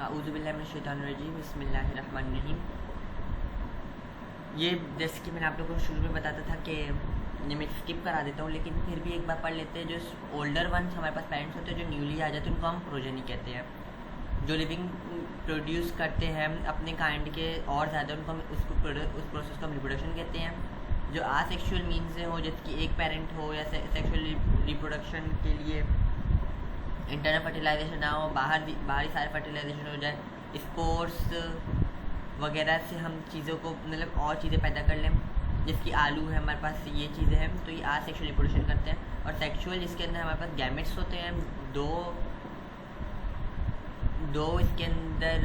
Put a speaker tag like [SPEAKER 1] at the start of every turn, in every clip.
[SPEAKER 1] औज़ुबिल्लाहिमिनश्शैतानिर्रजीम बिस्मिल्लाहिर्रहमानिर्रहीम। ये जैसे कि मैंने आप लोगों को शुरू में बताता था कि ये मैं स्किप करा देता हूँ, लेकिन फिर भी एक बार पढ़ लेते हैं। जो ओल्डर वंस हमारे पास पेरेंट्स होते हैं, जो न्यूली आ जाते हैं, उनको हम प्रोजेनी कहते हैं। जो लिविंग प्रोड्यूस करते हैं अपने काइंड के और ज़्यादा, उनको हम उस प्रोसेस को हम रिप्रोडक्शन कहते हैं। जो आसेक्सुअल मीन्स से हो, जैसे कि एक पेरेंट हो या सेक्सुअल रिप्रोडक्शन के लिए इंटरनल फर्टिलाइजेशन ना हो, बाहरी सारे फर्टिलाइजेशन हो जाए, स्पोर्ट्स वगैरह से हम चीज़ों को मतलब और चीज़ें पैदा कर लें, जिसकी आलू है हमारे पास, ये चीज़ें हैं, तो ये आसेक्सुअल रिप्रोडक्शन करते हैं। और सेक्सुअल, जिसके अंदर हमारे पास गैमेट्स होते हैं, दो इसके अंदर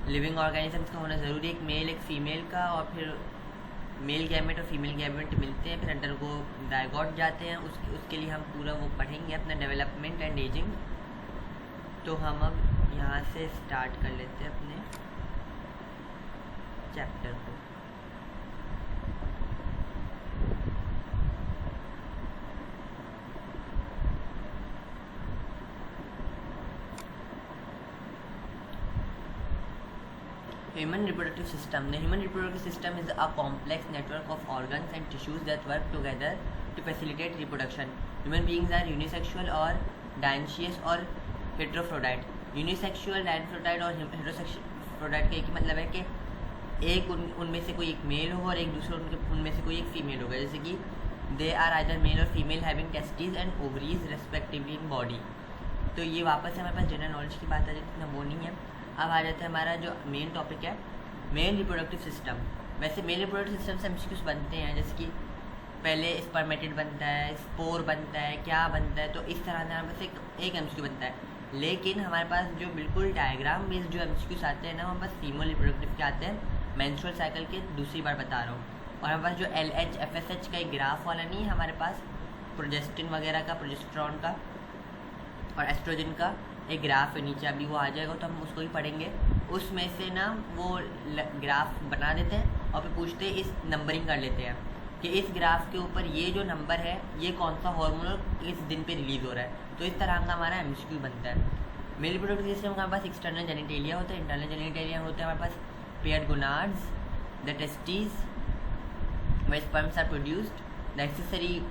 [SPEAKER 1] लिविंग ऑर्गेनिजम्स का होना ज़रूरी है, एक मेल एक फीमेल का, और फिर मेल गैमेट और फीमेल गैमेट मिलते हैं, फिर अंडर को डायगॉट जाते हैं। उसके लिए हम पूरा वो पढ़ेंगे अपना डेवलपमेंट एंड एजिंग। तो हम अब यहाँ से स्टार्ट कर लेते हैं अपने चैप्टर को। Human reproductive system. The human reproductive system is a complex network of organs and tissues that work together to facilitate reproduction. Human beings are unisexual or dioecious or hermaphrodite. Unisexual, diaphragmate और heterophrodite का एक ही मतलब है कि एक उनमें से कोई एक मेल हो और एक दूसरे उनमें से कोई एक फीमेल होगा। जैसे कि दे आर आइदर मेल और female having testis and ovaries respectively in body. तो ये वापस से हमारे पास जनरल नॉलेज की बात आ जाती है, इतना वो नहीं है। अब आ जाता है हमारा जो मेन टॉपिक है, मेल रिप्रोडक्टिव सिस्टम। वैसे मेल रिप्रोडक्टिव सिस्टम से एमसीक्यूज बनते हैं, जैसे कि पहले स्पर्मेटिड बनता है, स्पोर बनता है, क्या बनता है, तो इस तरह से हमारे पास एक एमसीक्यू बनता है। लेकिन हमारे पास जो बिल्कुल डायग्राम बेस्ड जो एमसीक्यूज आते हैं ना, हमारे पास फीमेल रिप्रोडक्टिव के आते हैं, मेंस्ट्रुअल साइकिल के, दूसरी बार बता रहा हूँ। और हमारे पास जो LH FSH का एक ग्राफ वाला नहीं है, हमारे पास प्रोजेस्टिन वगैरह का, प्रोजेस्टेरॉन का और एस्ट्रोजन का एक ग्राफ है नीचे, अभी वो आ जाएगा तो हम उसको ही पढ़ेंगे। उसमें से ना वो ग्राफ बना देते हैं और फिर पूछते हैं, इस नंबरिंग कर लेते हैं कि इस ग्राफ के ऊपर ये जो नंबर है ये कौन सा हार्मोन इस दिन पे रिलीज़ हो रहा है। तो इस तरह का हमारा एमसीक्यू बनता है। मेल रिप्रोडक्टिव सिस्टम हमारे पास एक्सटर्नल जेनिटेलिया होता है, इंटरनल जेनिटेलिया होता है हमारे पास paired gonads, the testis where sperms are produced, the accessory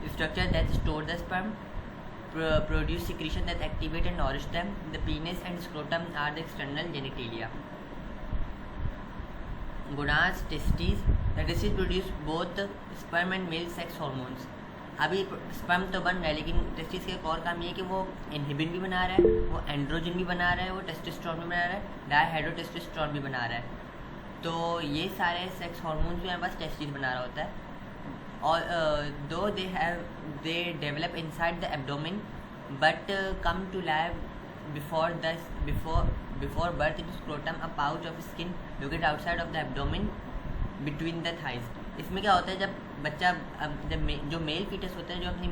[SPEAKER 1] structure that store the sperm, produce secretion that activate and nourish them. The penis and scrotum are the external genitalia. Gonads, testes. The testes produce both sperm and male sex hormones. अभी sperm तो बन रहा है, लेकिन testis का एक और काम ये है कि वो इनहिबिन भी बना रहा है, वो एंड्रोजन भी बना रहा है, वो टेस्टोस्टेरोन भी बना रहा है, डायहाइड्रोटेस्टोस्टेरोन भी बना रहा है। तो ये सारे सेक्स हार्मोन्स भी हमारे पास टेस्टिस बना रहा होता है। और दो they develop inside the abdomen but come to life before birth in scrotum, a pouch of skin located outside of the abdomen between the thighs. इसमें क्या होता है, जब बच्चा जो मेल फीटस होता है, जो अपनी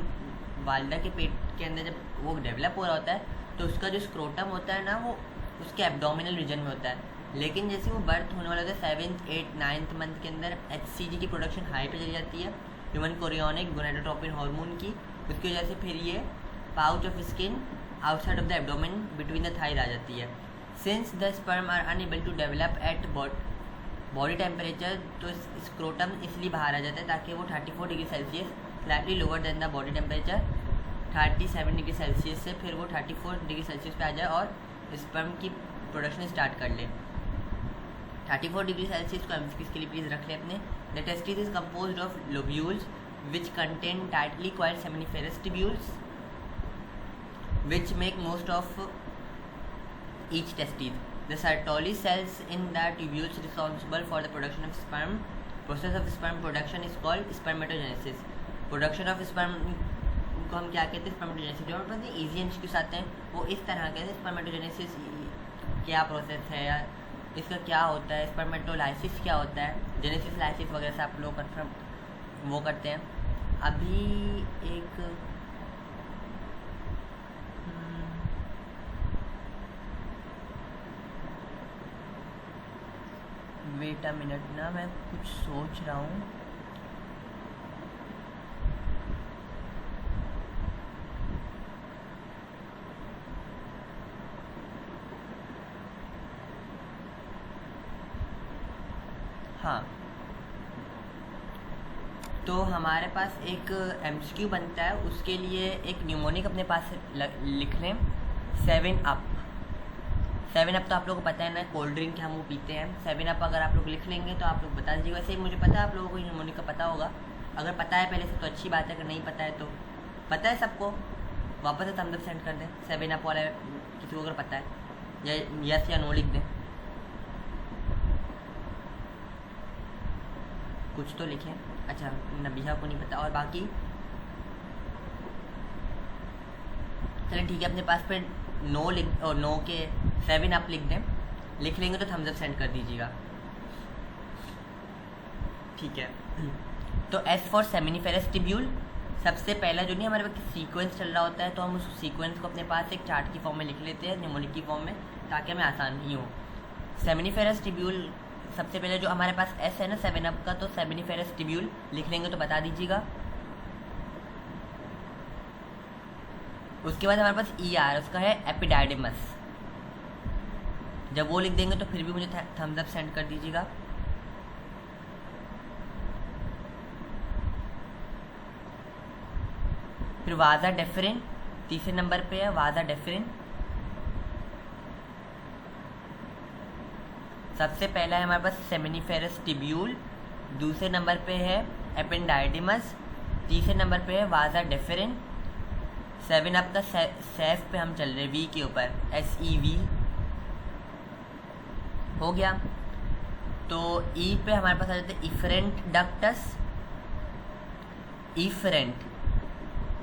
[SPEAKER 1] वालिदा के पेट के अंदर जब वो डेवलप हो रहा होता है, तो उसका जो स्क्रोटम होता है ना, वो उसके एब्डोमिनल रीजन में होता है। लेकिन जैसे वो बर्थ होने वाला होता है 7th, 8th, 9th मंथ के अंदर HCG की प्रोडक्शन हाई पे चली जाती है, ह्यूमन कोरियोनिक गोनाडोट्रोपिन हार्मोन की। उसकी वजह से फिर ये pouch of skin outside of the abdomen between the thighs आ जाती है। Since the sperm are unable to develop at body temperature, तो स्क्रोटम इसलिए बाहर आ जाता है ताकि वो 34 degree Celsius, slightly lower than the body temperature 37 degree Celsius से फिर वो 34 डिग्री सेल्सियस पे आ जाए और स्पर्म की प्रोडक्शन स्टार्ट कर ले। 34 डिग्री सेल्सियस को एमसीक्यूज के लिए प्लीज रख ले अपने। The testis is composed of lobules which contain tightly coiled seminiferous tubules which make most of each testis. The Sertoli cells in the tubules responsible for the production of sperm. Process of sperm production is called spermatogenesis. Production of sperm को हम क्या कहते हैं, spermatogenesis। जो हमारे पास easy MCQs आते हैं वो इस तरह के, spermatogenesis क्या प्रोसेस है या इसका क्या होता है, स्पर्मेटोलाइसिस क्या होता है, जेनेसिस लाइसिस वगैरह से आप लोग कन्फर्म वो करते हैं। अभी एक वेट अ मिनट ना, मैं कुछ सोच रहा हूँ। हाँ, तो हमारे पास एक MCQ बनता है, उसके लिए एक न्यूमोनिक अपने पास लिख लें, 7 अप। 7 अप तो आप लोगों को पता है ना, कोल्ड ड्रिंक हम वो पीते हैं। 7 अप अगर आप लोग लिख लेंगे तो आप लोग बता दीजिएगा। वैसे ही मुझे पता है आप लोगों को न्यूमोनिक का पता होगा, अगर पता है पहले से तो अच्छी बात है, अगर नहीं पता है तो पता है सबको, वापस से थम्स अप सेंड कर दें। 7 अप वाला किसी को अगर पता है, या यस या नो लिख दें, कुछ तो लिखें। अच्छा, नबिहा को नहीं पता, और बाकी चलिए ठीक है, अपने पास फिर नो लिख, और नो के 7 अप लिख दें। लिख लेंगे तो थम्स अप सेंड कर दीजिएगा, ठीक है। तो एस फॉर सेमिनिफेरस टिब्यूल, सबसे पहला जो नहीं हमारे पास सीक्वेंस चल रहा होता है, तो हम उस सीक्वेंस को अपने पास एक चार्ट की फॉर्म में लिख लेते हैं, न्यूमोनिक की फॉर्म में, ताकि हमें आसानी हो। सेमिनिफेरस टिब्यूल सबसे पहले जो हमारे पास एस है ना 7 अप का, तो सेमिनिफेरस टिब्यूल लिख लेंगे तो बता दीजिएगा। उसके बाद हमारे पास ई आर, उसका है एपिडाइडिमस। जब वो लिख देंगे तो फिर भी मुझे थम्स अप सेंड कर दीजिएगा। फिर वाजा डेफरिन तीसरे नंबर पे है, वाजा डेफरिन सबसे पहला है हमारे पास सेमिनिफेरस टिब्यूल, दूसरे नंबर पे है एपेंडाइडिमस, तीसरे नंबर पे है वाजा डेफरिन। 7 अप का सेफ पे हम चल रहे हैं, वी के ऊपर, SEV हो गया। तो ई पे हमारे पास आ जाते हैं इफरेंट डक्टस, इफरेंट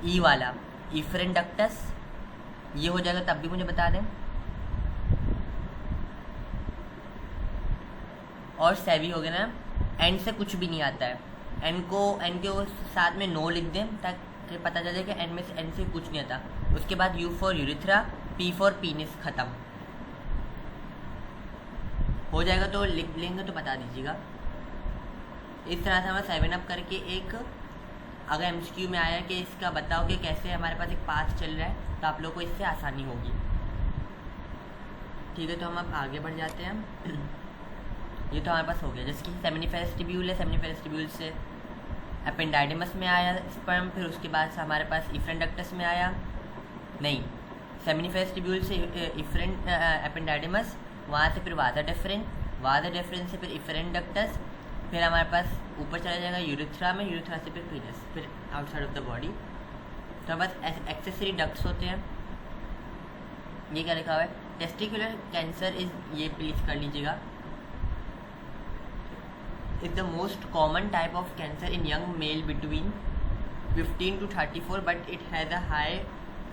[SPEAKER 1] ई वाला इफरेंट डक्टस, ये हो जाएगा, तब भी मुझे बता दें। और सेवी हो गया ना, एन से कुछ भी नहीं आता है, एन के साथ में नो लिख दें ताकि पता चल जाए कि एन से कुछ नहीं आता। उसके बाद you for urethra, P for penis, ख़त्म हो जाएगा। तो लिख लेंगे तो बता दीजिएगा। इस तरह से हमें 7 अप करके एक, अगर MCQ में आया कि इसका बताओ कि कैसे हमारे पास एक पाथ चल रहा है, तो आप लोग को इससे आसानी होगी, ठीक है। तो हम अब आगे बढ़ जाते हैं। ये तो हमारे पास हो गया, जैसे कि सेमिनिफेरस टिब्यूल है, सेमिनिफेरस टिब्यूल से एपेंडाइडिमस में आया स्पर्म, फिर उसके बाद से हमारे पास इफरेंट डक्टस में आया, नहीं, सेमिनिफेरस टिब्यूल से इफरेंट एपेंडाइडिमस, वहाँ से फिर वाजा डेफरेंस से फिर इफरेंट डक्टस, फिर हमारे पास ऊपर चला जाएगा यूरिथ्रा में, यूरिथ्रा से फिर पीनस, फिर आउटसाइड ऑफ द बॉडी। तो हमारे पास एक्सेसरी डक्ट्स होते हैं। ये क्या लिखा हुआ है, टेस्टिकुलर कैंसर इज, ये प्लीज कर लीजिएगा, is the most common type of cancer in young male between 15 to 34, but it has a high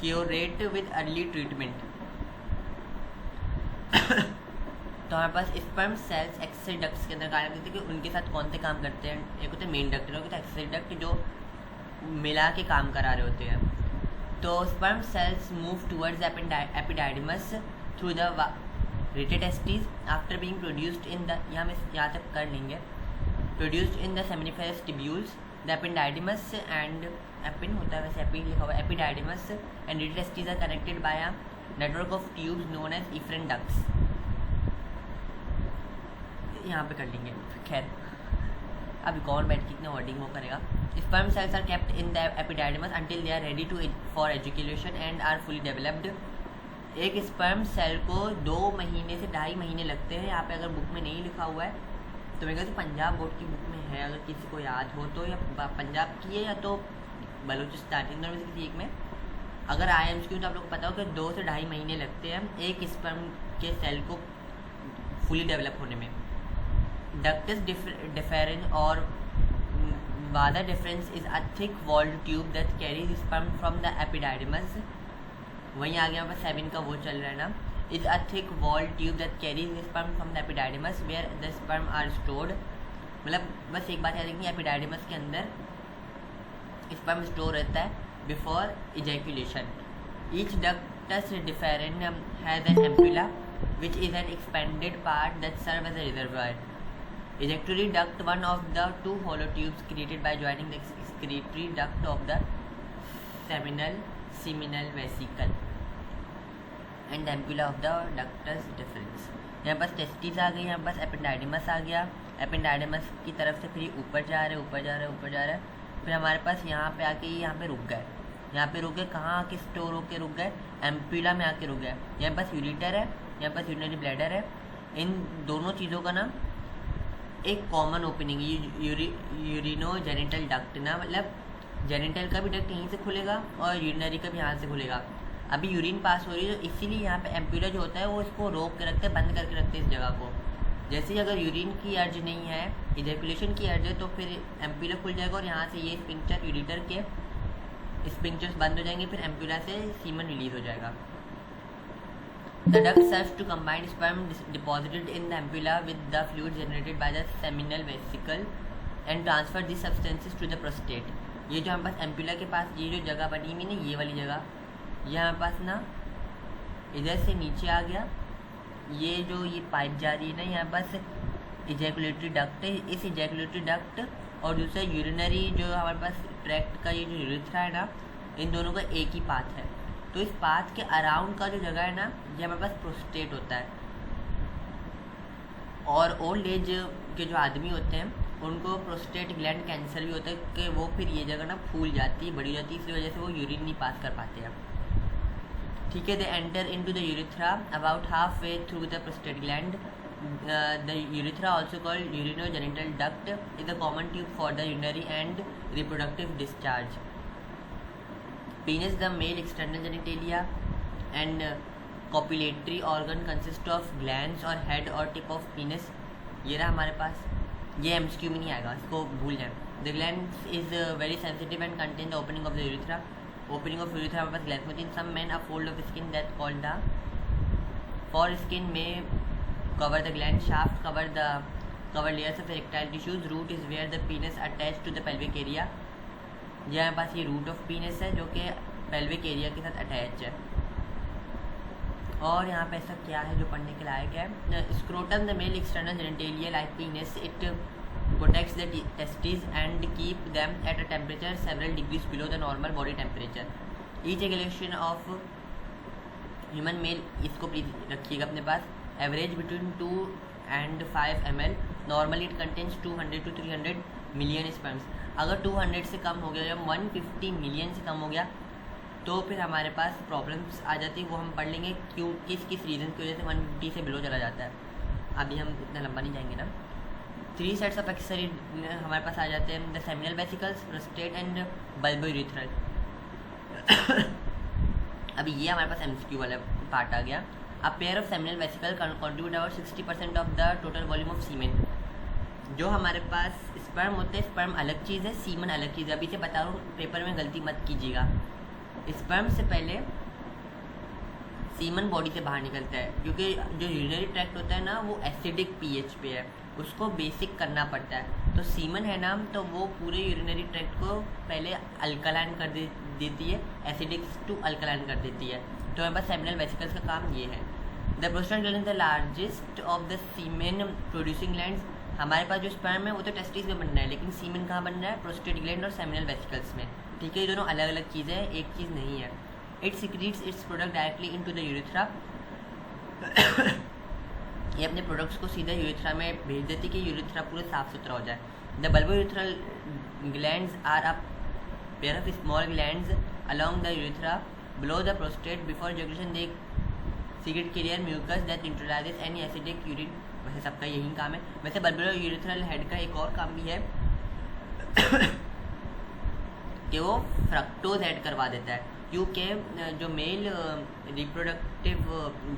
[SPEAKER 1] cure rate with early treatment. तो हमारे पास स्पर्म सेल्स एक्सेसरी डक्ट्स के अंदर कार्य करते हैं कि उनके साथ कौन से काम करते हैं। एक होते हैं मेन डक्ट, एक होता है एक्सेसरी डक्ट जो मिला के काम करा रहे होते हैं। तो sperm cells move towards epididymis through the rete testis after being produced in the, यहाँ तक कर लेंगे, produced in the seminiferous tubules, the epididymis and epin होता है, वैसे एपी लिखा हुआ है, epididymis and retestes are connected by a network of tubes known as efferent ducts। यहाँ पे कर लेंगे, खैर अभी कौन बैठ के इतना वर्डिंग वो करेगा। sperm cells are kept in the epididymis until they are ready for ejaculation and are fully developed। एक स्पर्म सेल को 2 महीने से 2.5 महीने लगते हैं। यहाँ पे अगर बुक में नहीं लिखा हुआ है तो मेरे ख्याल से पंजाब बोर्ड की बुक में है, अगर किसी को याद हो तो, या पंजाब की है या तो बलूचिस्तान, इन दोनों में से किसी एक में। अगर IMCQ तो आप लोग को पता हो कि 2 से 2.5 महीने लगते हैं एक स्पर्म के सेल को फुली डेवलप होने में। डक्टस डिफरेंस और वादा deferens is a thick walled tube that carries sperm from the epididymis. वहीं आगे यहाँ पर 7 का वो चल रहा है ना, is a thick walled tube that carries the sperm from the epididymis where the sperm are stored। मतलब बस एक बात याद रखनी, एपिडाइडिमस के अंदर स्पर्म स्टोर रहता है before ejaculation. Each ductus different has an ampulla which is an expanded part that serves as a reservoir। Ejectory duct, one of the 2 hollow tubes created by joining the excretory duct of the seminal vesicle and the ampulla of the ductus deferens। यहाँ पास testis आ गई, यहाँ पास एपेंडाइडिमस आ गया। Epididymis की तरफ से, फिर ये ऊपर जा रहे ऊपर जा रहे ऊपर जा रहे, फिर हमारे पास यहाँ पे आके यहाँ पे रुक गए। यहाँ पे रुक गए, कहाँ आके स्टोर होके रुक गए? एम्पुला में आके रुक गए। यहाँ पास यूरिटर है, यहाँ पास यूरिनरी ब्लैडर है। इन दोनों चीज़ों का ना एक कॉमन ओपनिंग, यूरिनो जेनिटल डक्ट ना, मतलब जेनिटल का भी डक्ट यहीं से खुलेगा और यूरिनरी का भी यहाँ से खुलेगा। अभी यूरिन पास हो रही है, तो इसीलिए यहाँ पे एम्पुला जो होता है वो इसको रोक के रखते हैं, बंद करके रखते हैं इस जगह को। जैसे ही अगर यूरिन की अर्ज नहीं है, इजैकुलेशन की अर्ज है, तो फिर एम्पुला खुल जाएगा और यहाँ से ये स्फिंक्टर, यूरिटर के स्फिंक्टर्स बंद हो जाएंगे, फिर एम्पुला से सीमन रिलीज हो जाएगा। The duct serves to combine sperm deposited in the ampulla with the fluid generated by the seminal vesicle and transfer these substances to the prostate. ये जो हमारे पास एम्पुला के पास ये जो जगह बनी हुई ना, ये वाली जगह, ये हमारे पास ना इधर से नीचे आ गया, ये जो ये पाइप जा रही है ना, यहाँ पास इजैकुलेटरी डक्ट है। इस इजैकुलेटरी डक्ट और दूसरा यूरिनरी जो हमारे पास ट्रैक्ट का ये जो यूरिथ्रा है ना, इन दोनों का एक ही पाथ है। तो इस पाथ के अराउंड का जो जगह है ना, ये हमारे पास प्रोस्टेट होता है। और ओल्ड एज के जो आदमी होते हैं उनको प्रोस्टेट ग्लैंड कैंसर भी होता है कि वो फिर ये जगह ना फूल जाती है, बड़ी जाती है, इसी वजह से वो यूरिन नहीं पास कर पाते हैं। ठीक है, they enter into the urethra about half way through the prostate gland. The urethra also called urinogenital duct is a common tube for the urinary and reproductive discharge. Penis, the male external genitalia and copulatory organ consist of glands or head or tip of penis. ये रहा हमारे पास, ये MCQ में नहीं आएगा, इसको भूल जाए। The glands is very sensitive and contain the opening of the urethra. Opening of urethra हमारे पास glands होती है। Some men a fold of skin that called the foreskin may cover the gland shaft, cover layers of erectile tissues. Root is where the penis attached to the pelvic area. ये हमारे पास ये root of पीनस है जो कि pelvic area के साथ attach है। और यहाँ पे ऐसा क्या है जो पढ़ने के लायक है? Scrotum the male external genitalia like penis, it protects the testis and keep them at a temperature several degrees below the normal body temperature. Each ejaculation of human male, इसको प्लीज रखिएगा अपने पास, average between 2 and 5 ml। Normally it contains 200 to 300 million sperms. अगर 200 से कम हो गया या 150 million से कम हो गया तो फिर हमारे पास प्रॉब्लम्स आ जाती है। वो हम पढ़ लेंगे क्यों, किस रीज़न की वजह से 150 से बिलो चला जाता है। अभी हम इतना लंबा नहीं जाएंगे ना। 3 सेट्स ऑफ एक्सेसरी हमारे पास आ जाते हैं, the seminal vesicles, prostate and bulbourethral. अभी ये हमारे पास MCQ वाला पार्ट आ गया। A pair of seminal vesicle contribute about 60% of the total volume of semen. जो हमारे पास स्पर्म होते हैं, स्पर्म अलग चीज़ है, सीमन अलग चीज़ है। अभी से बता रहा हूँ, पेपर में गलती मत कीजिएगा। स्पर्म से पहले सीमन बॉडी से बाहर निकलता है, क्योंकि जो यूरिनरी ट्रैक्ट होता है ना वो एसिडिक pH पे है, उसको बेसिक करना पड़ता है। तो सीमन है ना, तो वो पूरे यूरिनरी ट्रैक्ट को पहले अल्कलाइन कर देती है, एसिडिक टू अल्कलाइन कर देती है। तो हमारे पास सेमिनल वेसिकल्स का काम ये है। The prostate gland is the largest of the semen producing glands. हमारे पास जो स्पर्म है वो तो टेस्टिस में बन रहा है, लेकिन सीमेन कहाँ बन रहा है? प्रोस्टेट ग्लैंड और सेमिनल वेसिकल्स में। ठीक है, ये दोनों अलग अलग चीज़ें हैं, एक चीज़ नहीं है। It secretes it's product directly into the urethra. ये अपने प्रोडक्ट्स को सीधा यूरिथ्रा में भेज देती है कि यूरिथ्रा पूरा साफ सुथरा हो जाए। The bulbourethral glands are a pair of small glands along the urethra below the prostate. Before education they secrete clear mucus that introduces any acidic urine. वैसे सबका यही काम है। वैसे बल्बोयूरेथ्रल हेड का एक और काम भी है कि वो फ्रक्टोज ऐड करवा देता है, क्योंकि जो मेल रिप्रोडक्टिव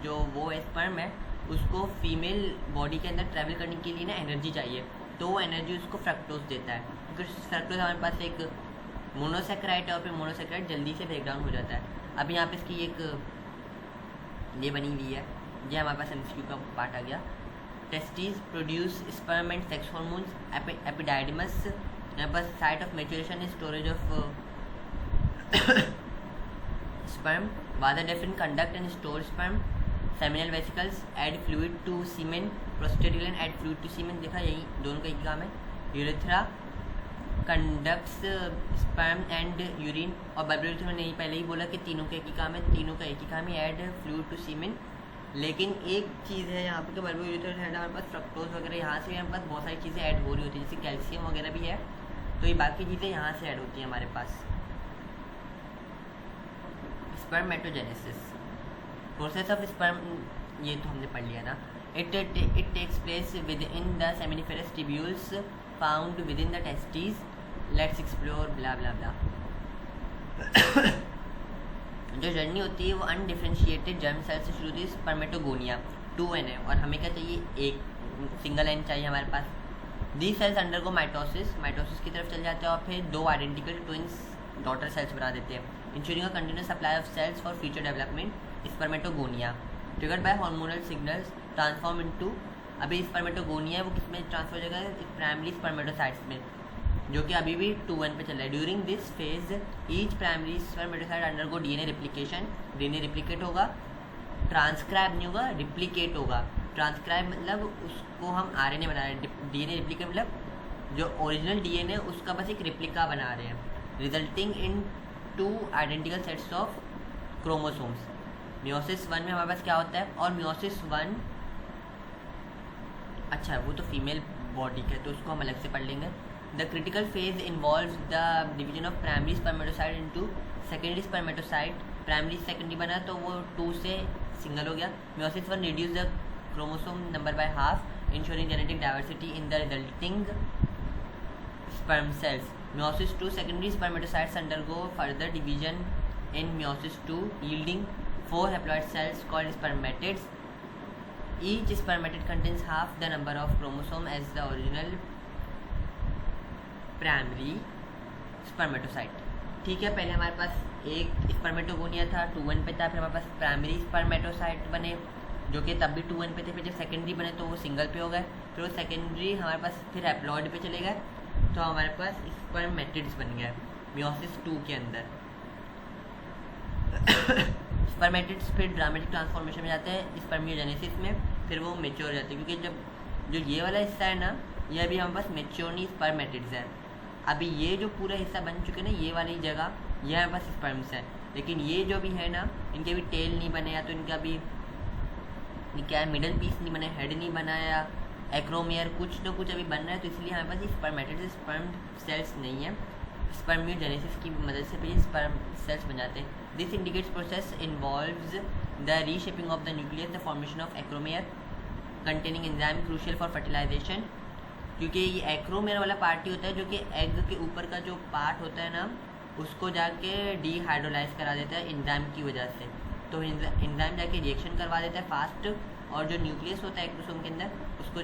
[SPEAKER 1] जो वो स्पर्म है उसको फीमेल बॉडी के अंदर ट्रैवल करने के लिए ना एनर्जी चाहिए, तो वो एनर्जी उसको फ्रक्टोज देता है। क्योंकि फ्रक्टोज हमारे पास एक मोनोसेक्राइड है और फिर मोनोसेक्राइड जल्दी से ब्रेक डाउन हो जाता है। अभी यहाँ पे इसकी एक ये बनी हुई है, ये हमारे पास MCQ का पार्ट आ गया। Testis produce sperm and sex hormones. Epididymis यहाँ पर site of maturation and storage of sperm. Rather different conduct and store sperm. Seminal vesicles add fluid to semen. Prostate gland add fluid to semen. देखा, यही दोनों का एक ही काम है। Urethra conducts sperm and urine। और बल्बोयूरेथ्रा में नहीं, पहले ही बोला कि तीनों का एक ही काम है, तीनों का एक ही काम है, add fluid to semen। लेकिन एक चीज़ है यहाँ पे कि बल्बोयूरेथ्रोन हमारे पास फ्रक्टोज वगैरह यहाँ से हमारे पास बहुत सारी चीज़ें ऐड हो रही होती है, जैसे कैल्शियम वगैरह भी है, तो ये बाकी चीज़ें यहाँ से ऐड होती हैं हमारे पास। स्पर्मेटोजेनेसिस, प्रोसेस ऑफ स्पर्म, ये तो हमने पढ़ लिया ना। It takes place within the seminiferous tubules found within the testis, let's explore blah blah blah. जो जर्नी होती है वो अनडिफरेंशिएटेड जर्म सेल से शुरू होती है, स्पर्मेटोगोनिया 2n है, और हमें क्या चाहिए, एक सिंगल एन चाहिए हमारे पास। दी सेल्स अंडरगो माइटोसिस, माइटोसिस की तरफ चल जाते हैं और फिर 2 आइडेंटिकल ट्विंस डॉटर सेल्स बना देते हैं, ensuring a continuous supply of cells for future development. Spermatogonia triggered by hormonal signals transform into, अभी स्पर्मेटोगोनिया है वो किस में ट्रांसफर हो जाएगा, प्राइमरी स्पर्मेटोसाइट्स में, जो कि अभी भी 2n पे चल रहा है। During this phase each primary spermatocyte undergo DNA replication, DNA replicate होगा, ट्रांसक्राइब नहीं होगा, रिप्लिकेट होगा। ट्रांसक्राइब मतलब उसको हम आरएनए बना रहे हैं, डीएनए रिप्लिकेट मतलब जो ओरिजिनल डीएनए उसका बस एक रिप्लिका बना रहे हैं, resulting in 2 identical sets of chromosomes. Meiosis 1 में हमारे पास क्या होता है, और मियोसिस 1 अच्छा वो तो फीमेल बॉडी का है तो उसको हम अलग से पढ़ लेंगे। The critical phase involves the division of primary spermatocyte into secondary spermatocyte. Primary secondary बना तो वो 2 से सिंगल हो गया। Meiosis 1 reduce the chromosome number by half, ensuring genetic diversity in the resulting sperm cells. Meiosis 2 secondary spermatocytes undergo further division in meiosis 2, yielding 4 haploid cells called spermatids. Each spermatid contains half the number of chromosomes as the original primary spermatocyte. ठीक है, पहले हमारे पास एक spermatogonia था, 2n पे था, फिर हमारे पास प्राइमरी स्पर्मेटोसाइट बने जो कि तब भी 2n पे थे, फिर जब सेकेंडरी बने तो वो सिंगल पे हो गए, फिर वो सेकेंडरी हमारे पास फिर हैप्लॉइड पे चले गए तो हमारे पास स्पर्मेटिड्स बन गए मियोसिस 2 के अंदर। स्पर्मेटिड्स फिर ड्रामेटिक ट्रांसफॉर्मेशन में जाते हैं स्पर्मियोजेनेसिस में, फिर वो मेच्योर हो जाते हैं, क्योंकि जब जो ये वाला हिस्सा है ना, ये अभी हमारे पास मेच्योर नहीं स्पर्मेटिड्स है। अभी ये जो पूरा हिस्सा बन चुके ना, ये वाली जगह ये हमारे पास स्पर्म्स है, लेकिन ये जो भी है ना, इनके अभी टेल नहीं बने, या तो इनका अभी क्या है, मिडल पीस नहीं बना, हेड नहीं बनाया, एक्रोमियर कुछ ना कुछ अभी बन रहा है, तो इसलिए हमारे पास स्पर्मेटिड स्पर्म सेल्स नहीं है। स्पर्मियोजेनेसिस की मदद से भी स्पर्म सेल्स बन जाते हैं। This indicates process involves the reshaping of the nucleus, the formation of acrosome containing enzyme crucial for fertilization, क्योंकि ये एक्रोमियर वाला पार्ट ही होता है जो कि एग के ऊपर का जो पार्ट होता है ना, उसको जाके डीहाइड्रोलाइज करा देता है एंजाइम की वजह से, तो एंजाइम जाके रिएक्शन करवा देता है फास्ट, और जो न्यूक्लियस होता है एक्रोसोम के अंदर उसको,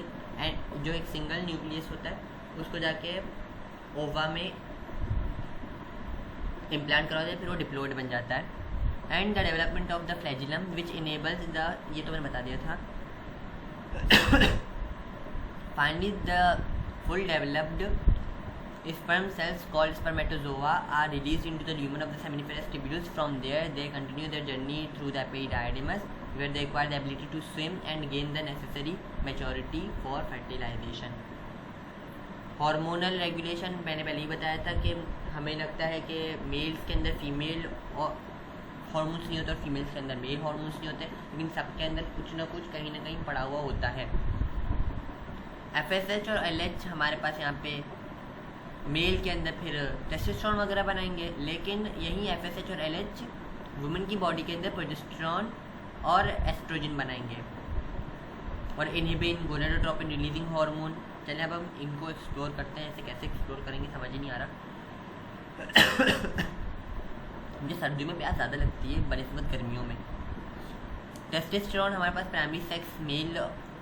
[SPEAKER 1] जो एक सिंगल न्यूक्लियस होता है उसको जाके ओवा में इम्प्लांट करवा देता है, फिर वो डिप्लॉइड बन जाता है। And the development of the flagellum which enables the, ये तो मैंने बता दिया था। Finally the full developed sperm cells called spermatozoa are released into the lumen of the seminiferous tubules. From there they continue their journey through the epididymis, where they acquire the ability to swim and gain the necessary maturity for fertilization. Hormonal regulation मैंने पहले ही बताया था कि हमें लगता है कि mails के अंदर फीमेल और हार्मोन्स नहीं होते और फीमेल्स के अंदर मेल हार्मोन्स नहीं होते, लेकिन सबके अंदर कुछ ना कुछ कहीं ना कहीं पड़ा हुआ होता है। FSH और LH हमारे पास यहाँ पे मेल के अंदर फिर टेस्टोस्टेरोन वगैरह बनाएंगे, लेकिन यही FSH और LH वुमेन की बॉडी के अंदर प्रोजेस्टेरोन और एस्ट्रोजन बनाएंगे और इनहिबिन गोनाडोट्रोपिन रिलीजिंग हार्मोन। चलिए अब हम इनको एक्सप्लोर करते हैं, ऐसे कैसे एक्सप्लोर करेंगे समझ ही नहीं आ रहा। मुझे सर्दियों में प्यास ज़्यादा लगती है बनिस्बत गर्मियों में। टेस्टोस्टेरोन हमारे पास प्राइमरी सेक्स मेल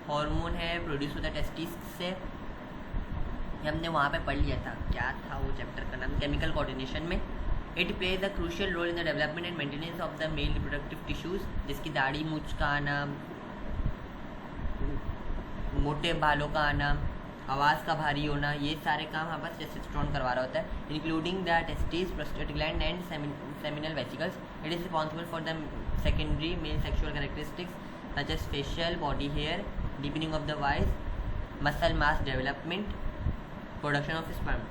[SPEAKER 1] हार्मोन है, प्रोड्यूस होता है टेस्टिस से, हमने वहाँ पे पढ़ लिया था, क्या था वो चैप्टर का नाम, केमिकल कोऑर्डिनेशन में। It plays a crucial role in the development and maintenance of the male reproductive tissues, जिसकी दाढ़ी मूंछ का आना, मोटे बालों का आना, आवाज़ का भारी होना, ये सारे काम हमारे पास टेस्टोस्टेरोन करवा रहा होता है, including the testis, prostate gland and seminal vesicles. It is responsible for the secondary male sexual characteristics such as facial, body hair, deepening of the voice, muscle mass development, production of sperm.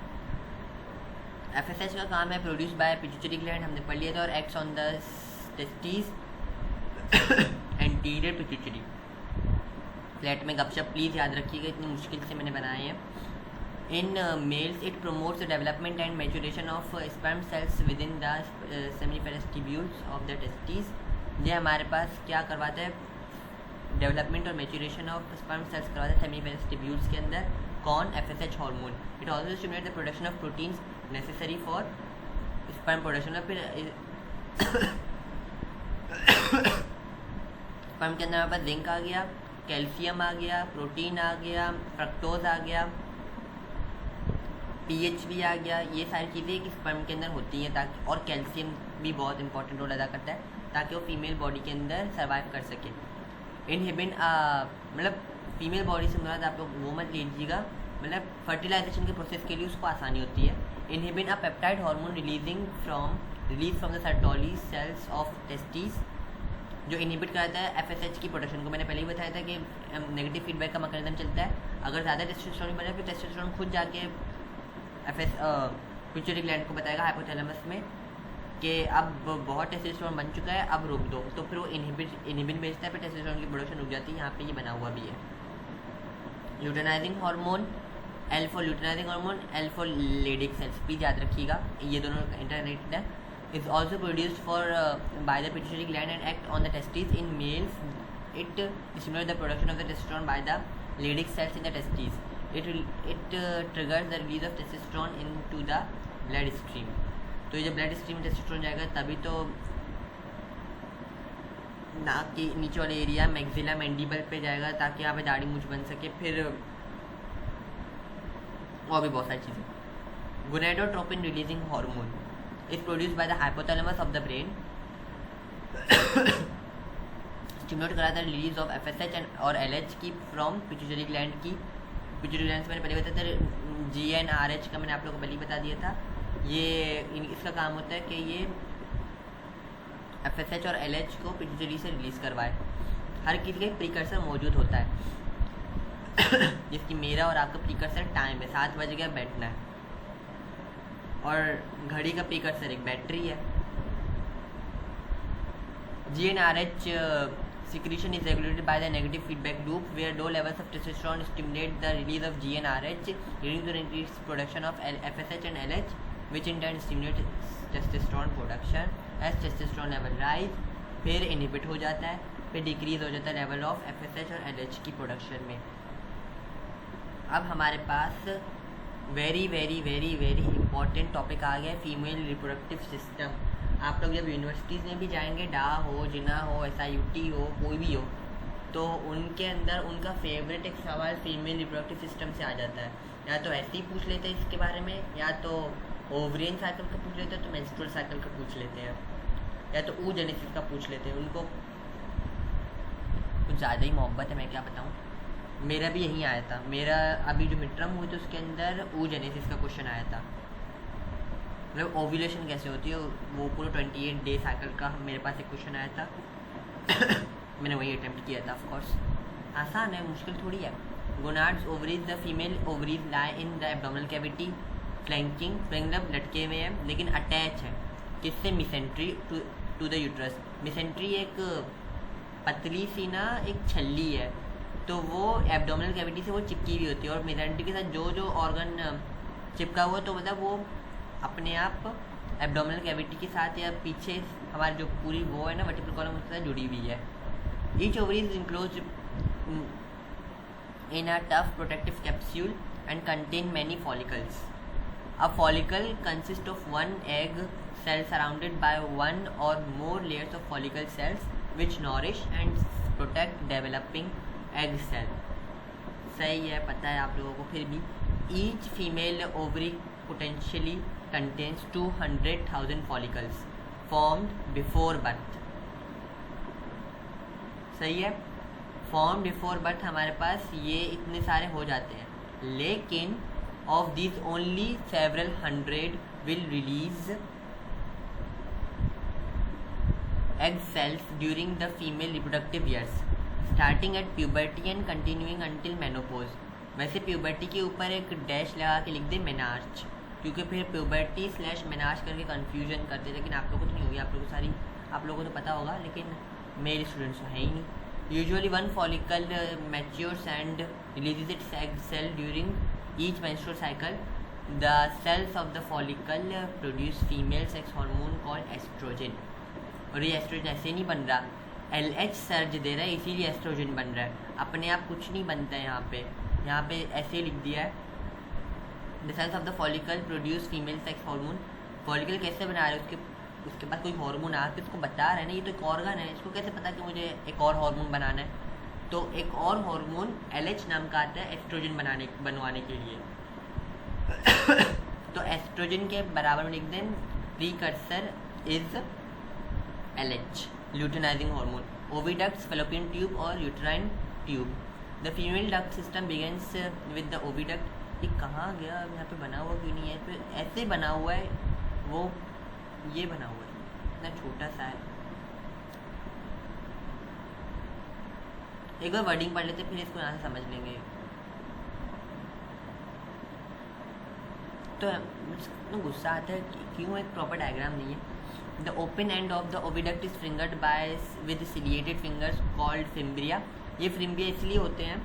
[SPEAKER 1] FSH का काम है produce by pituitary gland, हमने पढ़ लिया था, और acts on the testis and posterior pituitary. Flat में गपशप प्लीज़ याद रखिएगा, इतनी मुश्किल से मैंने बनाए हैं। In males it promotes the development and maturation of sperm cells with in the seminiferous tubules of the testis. ये हमारे पास क्या करवाता है, डेवलपमेंट और मैच्योरेशन ऑफ स्पर्म सेल्स करवाता है सेमिनिफेरस ट्यूब्यूल्स के अंदर। कौन? FSH hormone. It also stimulate the production of proteins necessary for sperm production. फिर स्पर्म के अंदर हमारे पास जिंक आ गया, कैल्शियम आ गया, प्रोटीन आ गया, फ्रक्टोज आ गया, pH भी आ गया। ये सारी चीज़ें कि स्पर्म के अंदर होती हैं, ताकि और कैल्शियम भी बहुत इंपॉर्टेंट रोल अदा करता है ताकि वो फीमेल बॉडी के अंदर सर्वाइव कर सके। इनहिबिन मतलब फीमेल बॉडी से मुराद आप लोग वो मत लीजिएगा, मतलब फर्टिलाइजेशन के प्रोसेस के लिए उसको आसानी होती है। Inhibin a peptide hormone release from the Sertoli cells of testis, जो इनहिबिट कराता है FSH की प्रोडक्शन को। मैंने पहले ही बताया था कि नेगेटिव फीडबैक का मैकेनिज्म चलता है। अगर ज़्यादा टेस्टोस्टेरोन बने फिर टेस्टोस्टेरोन खुद जाके पिट्यूटरी ग्लैंड को बताएगा हाइपोथैलेमस में कि अब बहुत टेस्टोस्टेरोन बन चुका है, अब रोक दो, तो फिर वो इनहिबिन भेजता है, फिर टेस्टोस्टेरोन की प्रोडक्शन रुक जाती है। यहाँ पे ये बना हुआ भी है। Luteinising hormone, L for luteinising hormone, L for Leydig cells, please याद रखिएगा, ये दोनों इंटरनेटेड है। Is also produced for by the pituitary gland and act on the testis in males. It stimulate the production of the testosterone by the Leydig cells in the testis. It triggers the release of testosterone into the blood stream। तो ये जब blood stream testosterone जाएगा तभी तो नाक के नीचे वाले एरिया मैक्सिला मैंडिबल पे जाएगा ताकि यहाँ पे दाढ़ी मूंछ बन सके, फिर और भी बहुत सारी चीज़ें। Gonadotropin releasing hormone is produced by the hypothalamus of the brain. Stimulate कराता है रिलीज ऑफ FSH एंड और LH की फ्रॉम पिट्यूटरी ग्लैंड की। पिट्यूटरी ग्लैंड से मैंने पहले बताया था, GnRH का मैंने आप लोगों को पहले ही बता दिया था। ये इसका काम होता है कि ये FSH और LH को पिट्यूटरी से रिलीज़ करवाए। हर किसी का प्रीकर्सर मौजूद होता है जिसकी मेरा और आपका प्रीकर्सर टाइम है, 7 बज गया बैठना है, और घड़ी का प्रीकर्सर एक बैटरी है। GnRH secretion is regulated by the negative feedback loop where low levels of testosterone stimulate the release of GnRH, leading to increased production of FSH and LH, which in turn stimulates testosterone production. As testosterone level rise, फिर inhibit हो जाता है, फिर decrease हो जाता है level of FSH और LH की production में। अब हमारे पास very very very very important topic आ गया, फीमेल रिप्रोडक्टिव सिस्टम। आप लोग जब यूनिवर्सिटीज़ में भी जाएंगे, डा हो, जिना हो, SIUT हो, कोई भी हो, तो उनके अंदर उनका फेवरेट एक सवाल फीमेल रिप्रोडक्टिव सिस्टम से आ जाता है। या तो ऐसे ही पूछ लेते हैं इसके बारे में, या तो ओवरियन साइकिल का पूछ लेते हैं, तो मेंस्ट्रुअल साइकिल का पूछ लेते हैं, या तो oogenesis का पूछ लेते हैं। उनको कुछ ज़्यादा ही मोहब्बत है, मैं क्या बताऊँ। मेरा भी यही आया था, मेरा अभी जो मिड टर्म हुई थी उसके अंदर oogenesis का क्वेश्चन आया था, मतलब ओव्यूलेशन कैसे होती है वो पूरा 28 डे साइकिल का मेरे पास एक क्वेश्चन आया था मैंने वही अटेम्प्ट किया था। ऑफ कोर्स आसान है, मुश्किल थोड़ी है। Gonads ovaries, the female ovaries lie in the abdominal cavity flanking, मतलब लटके हुए हैं लेकिन अटैच है किससे, mesentery to the uterus. Mesentery एक पतली सी ना एक छल्ली है, तो वो एब्डोमिनल कैविटी से वो चिपकी हुई होती है, और मिसेंट्री के साथ जो जो ऑर्गन चिपका हुआ तो मतलब वो अपने आप एब्डोमिनल कैविटी के साथ या पीछे हमारी जो पूरी वो है ना वर्टिब्रल कॉलम उसके साथ जुड़ी हुई है। Each ovary is enclosed in a tough protective capsule and contain many follicles. A follicle consist of one egg cell surrounded by one or more layers of follicle cells which nourish and protect developing egg cell. सही है, पता है आप लोगों को। फिर भी each female ovary potentially contains 200,000 follicles formed before birth। सही है, formed before birth हमारे पास ये इतने सारे हो जाते हैं, लेकिन of these only several hundred will release egg cells during the female reproductive years starting at puberty and continuing until menopause। वैसे प्यूबर्टी के ऊपर एक डैश लगा के लिख दे मेनार्च, क्योंकि फिर प्यूबर्टी / मेनार्च करके कन्फ्यूजन करते, लेकिन आप लोगों को तो नहीं होगी, आप लोगों को तो पता होगा, लेकिन मेरे स्टूडेंट्स तो है ही नहीं। Usually one follicle matures and releases its egg cell during each menstrual cycle. The cells of the follicle produce female sex hormone called estrogen. और ये एस्ट्रोजन ऐसे नहीं बन रहा, LH सर्ज दे रहा है इसीलिए एस्ट्रोजन बन रहा है, अपने आप कुछ नहीं बनता है। यहाँ पे ऐसे लिख दिया है, the cells of the follicle produce female sex hormone. Follicle कैसे बना रहे हैं, उसके बाद कोई हार्मोन आके उसको बता रहे हैं ना, ये तो एक ऑर्गन है, इसको कैसे पता कि मुझे एक और हार्मोन बनाना है। तो एक और हार्मोन LH नाम का आता है एस्ट्रोजन बनवाने के लिए। तो एस्ट्रोजन के बराबर में लिख दें precursor is LH, luteinizing hormone. Oviducts, fallopian tube और uterine tube. The female duct system begins with the oviduct. ये कहाँ गया, यहाँ पे बना हुआ क्यों नहीं है, फिर ऐसे बना हुआ है, वो ये बना हुआ है, इतना छोटा सा है। एक बार वर्डिंग पढ़ लेते फिर इसको यहाँ से समझ लेंगे। तो गुस्सा आता है क्यों एक प्रॉपर डायग्राम नहीं है। The open end of the oviduct is fingered with ciliated fingers called fimbria. ये fimbria इसलिए होते हैं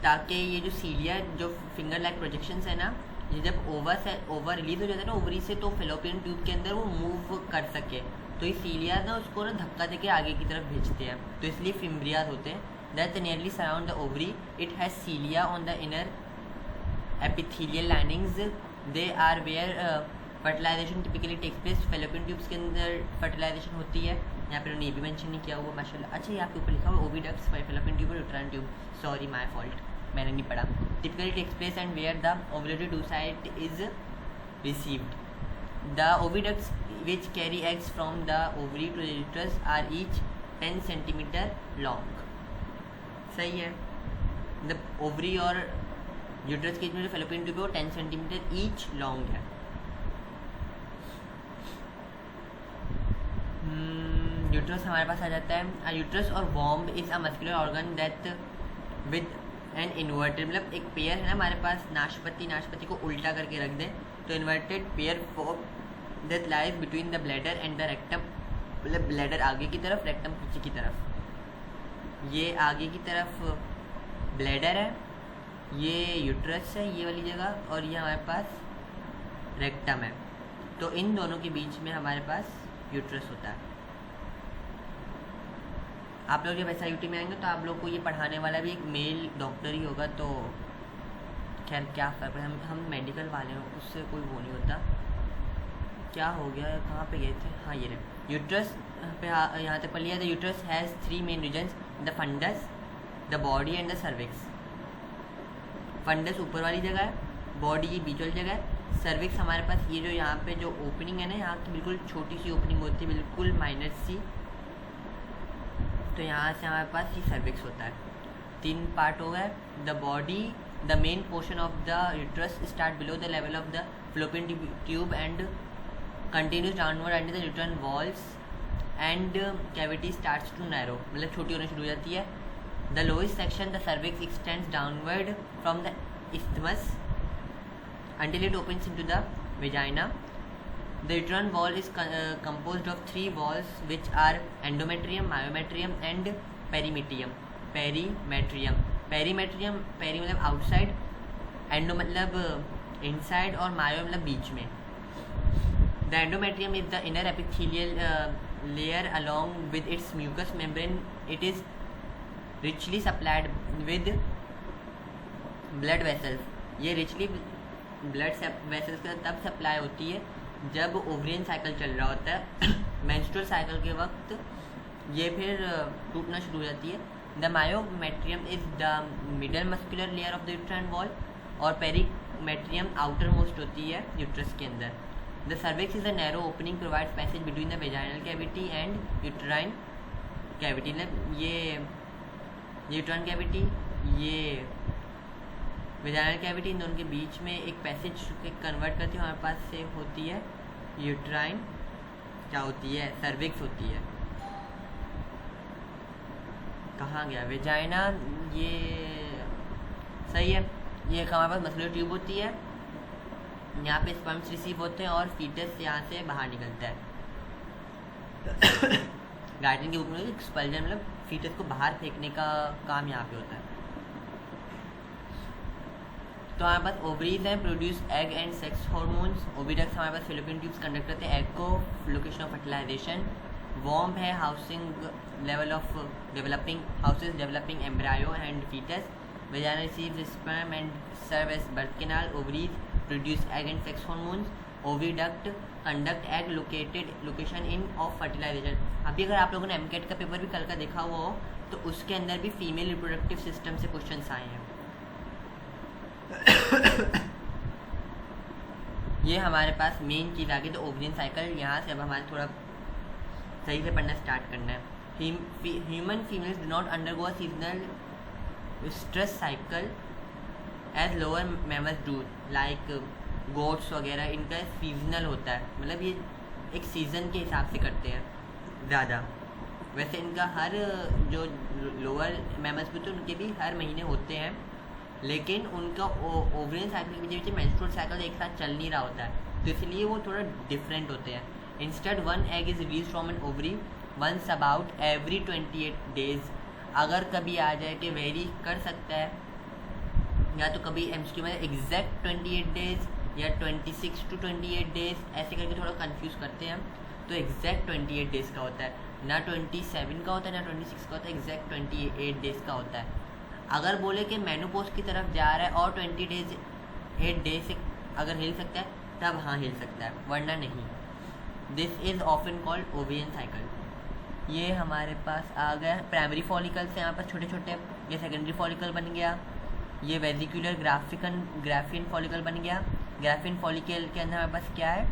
[SPEAKER 1] ताकि ये जो सीलिया जो फिंगर लाइक प्रोजेक्शंस है ना, ये जब ओवर रिलीज हो जाता है ना ओवरी से, तो फेलोपियन ट्यूब के अंदर वो मूव कर सके, तो ये सीलिया ना उसको ना धक्का देके आगे की तरफ भेजते हैं, तो इसलिए फिम्ब्रियाज होते हैं। That nearly surround the ovary, it has cilia on the inner epithelial linings, they are where fertilization typically takes place. Fallopian tubes के अंदर फर्टिलाइजेशन होती है, यहाँ पर उन्होंने ये भी मेंशन नहीं किया हुआ माशाल्लाह। अच्छा, ये आपके ऊपर लिखा हुआ ओविडक्ट्स, फेलोपियन ट्यूब और uterine tube, sorry my fault, मैंने नहीं पढ़ा। Typically takes place and where the ovulated oocyte is received. The oviducts which carry eggs from the ovary to the uterus are each 10 centimetre long. सही है, the ovary और uterus के बीच में जो fallopian tube है वो 10 सेंटीमीटर ईच लॉन्ग है। Uterus हमारे पास आ जाता है। यूट्रस और womb is a muscular organ that with an inverted, मतलब एक पेयर है ना हमारे पास, नाशपाती को उल्टा करके रख दें तो inverted pair form that lies between the bladder and the rectum, मतलब ब्लैडर आगे की तरफ, रेक्टम पीछे की तरफ। ये आगे की तरफ ब्लैडर है, ये यूट्रस है ये वाली जगह, और ये हमारे पास रेक्टम है। तो इन दोनों के बीच में हमारे पास यूट्रस होता है। आप लोग जब SIUT में आएंगे तो आप लोग को ये पढ़ाने वाला भी एक मेल डॉक्टर ही होगा, तो खैर क्या फ़र्क है, हम मेडिकल वाले हैं, उससे कोई वो नहीं होता। क्या हो गया, कहाँ पे गए थे, हाँ ये रहे यूट्रस पे, यहाँ तक पढ़ लिया। The uterus has 3 main regions, the fundus, the body and the cervix. Fundus ऊपर वाली जगह है, बॉडी ये बीच वाली जगह है, सर्विक्स हमारे पास ये जो यहाँ पे जो ओपनिंग है ना, यहाँ की बिल्कुल छोटी सी ओपनिंग होती है, बिल्कुल माइनर सी, तो यहाँ से हमारे पास ये सर्विक्स होता है। 3 पार्ट हो गए। The body, the main portion of the uterus start below the level of the fallopian tube and continues downward and the uterine walls and cavity starts to narrow, मतलब छोटी होने शुरू हो जाती है। The lowest section the cervix extends downward from the isthmus until it opens into the vagina. The uterine wall is composed of 3 walls which are endometrium, myometrium and perimetrium. Perimetrium मतलब outside, endo मतलब inside और myo मतलब बीच में। The endometrium is the inner epithelial layer along with its mucous membrane. It is richly supplied with blood vessels. ये richly blood vessels का तब supply होती है जब ओवरियन साइकिल चल रहा होता है। मेंस्ट्रुअल साइकिल के वक्त ये फिर टूटना शुरू हो जाती है। The myometrium is the middle muscular layer of the uterine wall और पेरीमेट्रियम आउटर मोस्ट होती है यूट्रस के अंदर। The cervix is a narrow opening provides passage between the vaginal cavity and uterine cavity. मतलब ये यूट्राइन कैविटी, ये vaginal cavity, इन दोनों के बीच में एक पैसेज कन्वर्ट करती है, हमारे पास से होती है यूट्राइन, क्या होती है, सर्विक्स होती है। कहाँ गया वेजाइना, ये सही है। ये हमारे पास मस्कुलर ट्यूब होती है, यहाँ पे स्पर्म्स रिसीव होते हैं और फीटस यहाँ से बाहर निकलता है। गार्डन के बुक में एक्सपल्जन मतलब फीटस को बाहर फेंकने का काम यहाँ पे होता है। तो हमारे पास ओवरीज हैं, produce egg and sex hormones. Oviducts हमारे पास फेलोपियन ट्यूब्स कंडक्ट करते हैं एग को लोकेशन ऑफ फर्टिलाइजेशन। वॉर्म है housing level of developing houses developing embryo and fetus. Vagina receives sperm and serve as birth canal. Ovaries produce egg and sex hormones. Oviduct conduct egg location in of fertilization. अभी अगर आप लोगों ने AMCAT का paper भी कल का देखा हुआ हो तो उसके अंदर भी फीमेल रिप्रोडक्टिव सिस्टम से क्वेश्चंस आए हैं। ये हमारे पास मेन चीज़ आ गई। तो ओवरियन साइकिल यहाँ से अब हमारे थोड़ा सही से पढ़ना स्टार्ट करना है। Human females do not undergo a seasonal stress cycle as lower mammals do like goats वगैरह। इनका सीजनल होता है, मतलब ये एक सीज़न के हिसाब से करते हैं ज़्यादा। वैसे इनका हर जो लोअर मैमल्स भी तो उनके भी हर महीने होते हैं, लेकिन उनका ओवरियन साइकिल के पीछे मेंस्ट्रुअल साइकिल एक साथ चल नहीं रहा होता है, तो इसलिए वो थोड़ा डिफरेंट होते हैं। Instead one egg is release from an ovary once about every 28 days. अगर कभी आ जाए कि वेरी कर सकता है, या तो कभी एमसीक्यू में एग्जैक्ट 28 डेज या 26 to 28 डेज ऐसे करके थोड़ा कंफ्यूज करते हैं। तो एग्जैक्ट 28 डेज़ का होता है, ना 27 का होता है ना 26 का होता है, एग्जैक्ट 28 डेज़ का होता है। अगर बोले कि मेनोपॉज की तरफ जा रहा है और 28 डेज से अगर हिल सकता है तब हाँ हिल सकता है, वरना नहीं। This is often called ovarian cycle. ये हमारे पास आ गया प्राइमरी फॉलिकल्स यहाँ पर छोटे छोटे, ये सेकेंडरी फॉलिकल बन गया, ये वेजिकुलर ग्राफियन फॉलिकल बन गया। ग्राफियन फॉलिकल के अंदर हमारे पास क्या है,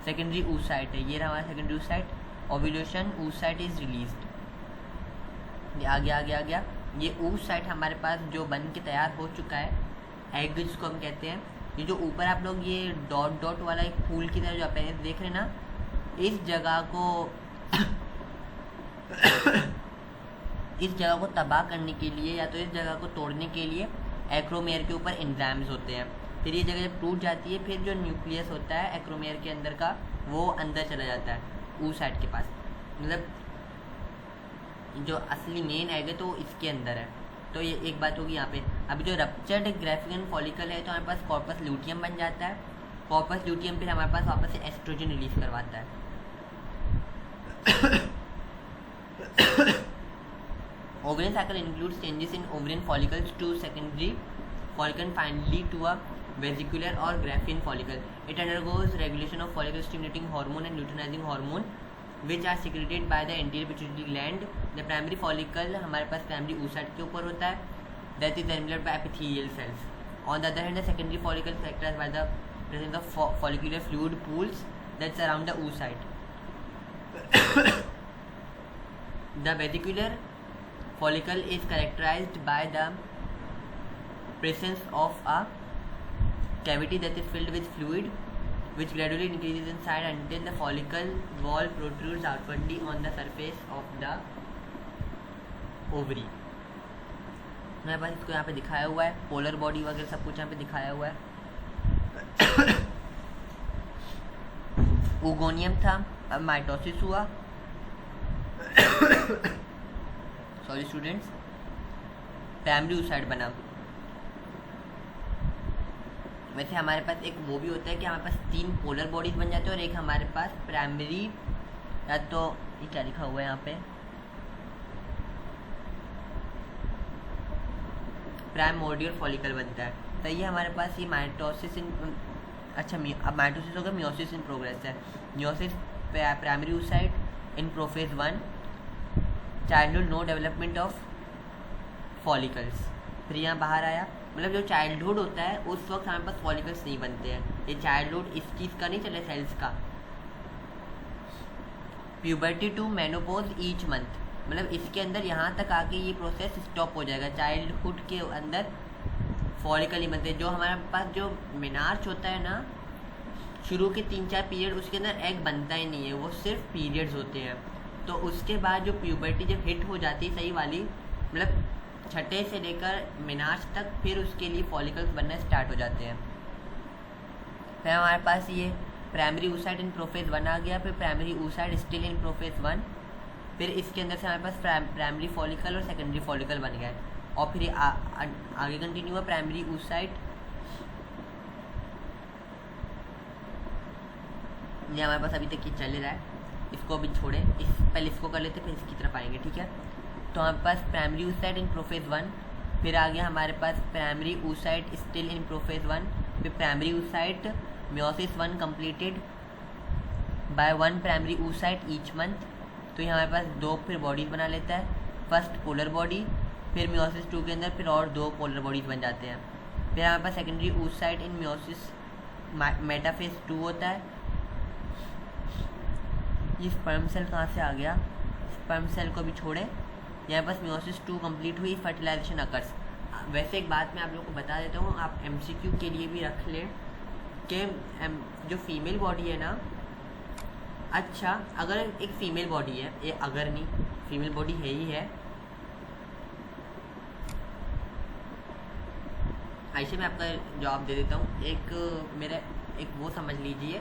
[SPEAKER 1] सेकेंडरी oocyte है। ये हमारा secondary oocyte, ovulation oocyte is released. ये आ गया। ये oocyte हमारे पास जो बन के तैयार हो चुका है, एग जिसको हम कहते हैं। ये जो ऊपर आप लोग ये डॉट डॉट वाला एक फूल की तरह जो आप देख रहे हैं ना, इस जगह को तबाह करने के लिए या तो इस जगह को तोड़ने के लिए एक्रोमेयर के ऊपर एंजाइम्स होते हैं। फिर ये जगह जब टूट जाती है, फिर जो न्यूक्लियस होता है एक्रोमेयर के अंदर का, वो अंदर चला जाता है oocyte के पास। मतलब जो असली मेन एग है तो इसके अंदर है। तो ये एक बात होगी यहाँ पे। अभी जो रप्चर्ड ग्राफियन फॉलिकल है तो हमारे पास कॉर्पस ल्यूटियम बन जाता है। कॉर्पस ल्यूटियम फिर हमारे पास वापस से एस्ट्रोजन रिलीज करवाता है। Ovarian cycle includes changes in ovarian follicles to secondary follicle, finally to a vesicular or Graafian follicle. It undergoes regulation of follicle stimulating hormone and luteinizing hormone, which are secreted by the anterior pituitary gland. The primary follicle हमारे पास primary oocyte के ऊपर होता है, that is enabled by epithelial cells. On the other hand, the secondary follicle is characterized by the presence of follicular fluid pools that surround the oocyte. The vesicular follicle is characterized by the presence of a cavity that is filled with fluid, which gradually increases in size until the follicle wall protrudes outwardly on the surface of the ovary. मेरे पास इसको यहाँ पे दिखाया हुआ है, polar body वगैरह सब कुछ यहाँ पे दिखाया हुआ है। ओगोनियम था, अब माइटोसिस हुआ। सॉरी स्टूडेंट्स, प्राइमरी oocyte बना। वैसे हमारे पास एक वो भी होता है कि हमारे पास 3 पोलर बॉडीज बन जाते हैं और एक हमारे पास प्राइमरी, या तो ये क्या लिखा हुआ है यहाँ पे, प्राइमोर्डियल फॉलिकल बनता है। तो ये हमारे पास ये माइटोसिस इन, अच्छा अब माइटोसिस होगा, मियोसिस इन प्रोग्रेस है। Meiosis primary oocyte in prophase 1, childhood no development of follicles. फिर यहाँ बाहर आया, मतलब जो चाइल्डहुड होता है उस वक्त हमारे पास फॉलिकल्स नहीं बनते हैं। ये चाइल्डहुड इस चीज़ का नहीं चले, सेल्स का। Puberty to menopause each month, मतलब इसके अंदर यहाँ तक आके ये प्रोसेस स्टॉप हो जाएगा। चाइल्डहुड के अंदर फॉलिकल नहीं बनते। जो हमारे पास जो मेनार्च होता है ना, शुरू के 3-4 पीरियड उसके अंदर एग बनता ही नहीं है, वो सिर्फ पीरियड्स होते हैं। तो उसके बाद जो प्यूबर्टी जब हिट हो जाती है सही वाली, मतलब छठे से लेकर मेनार्च तक, फिर उसके लिए फॉलिकल्स बनना स्टार्ट हो जाते हैं। फिर हमारे पास ये प्राइमरी oocyte इन प्रोफेज 1 आ गया, फिर primary oocyte still in prophase 1, फिर इसके अंदर से हमारे पास प्राइमरी फॉलिकल और सेकेंडरी फॉलिकल बन गया है। और फिर आगे कंटिन्यू हुआ प्राइमरी oocyte, ये हमारे पास अभी तक ये चल रहा है, इसको अभी छोड़े, पहले इसको कर लेते फिर इसकी तरफ आएंगे, ठीक है। तो हमारे पास प्राइमरी oocyte इन प्रोफेज 1, फिर आ गया हमारे पास primary oocyte still in prophase 1, फिर primary oocyte meiosis 1 completed by 1 primary oocyte each month. तो ये हमारे पास 2 फिर बॉडीज बना लेता है, फर्स्ट पोलर बॉडी, फिर meiosis 2 के अंदर फिर और 2 पोलर बॉडीज बन जाते हैं। फिर हमारे पास सेकेंडरी oocyte इन meiosis मेटाफेज 2 होता है। ये स्पर्म सेल कहाँ से आ गया, स्पर्म सेल को भी छोड़े, यहाँ पास meiosis 2 कंप्लीट हुई, फर्टिलाइजेशन अकर्स। वैसे एक बात मैं आप लोगों को बता देता हूँ, आप MCQ के लिए भी रख लें कि जो फीमेल बॉडी है ना, अच्छा अगर एक फीमेल बॉडी है, ये अगर नहीं फीमेल बॉडी है ही है, ऐसे मैं आपका जवाब दे देता हूँ। एक वो समझ लीजिए,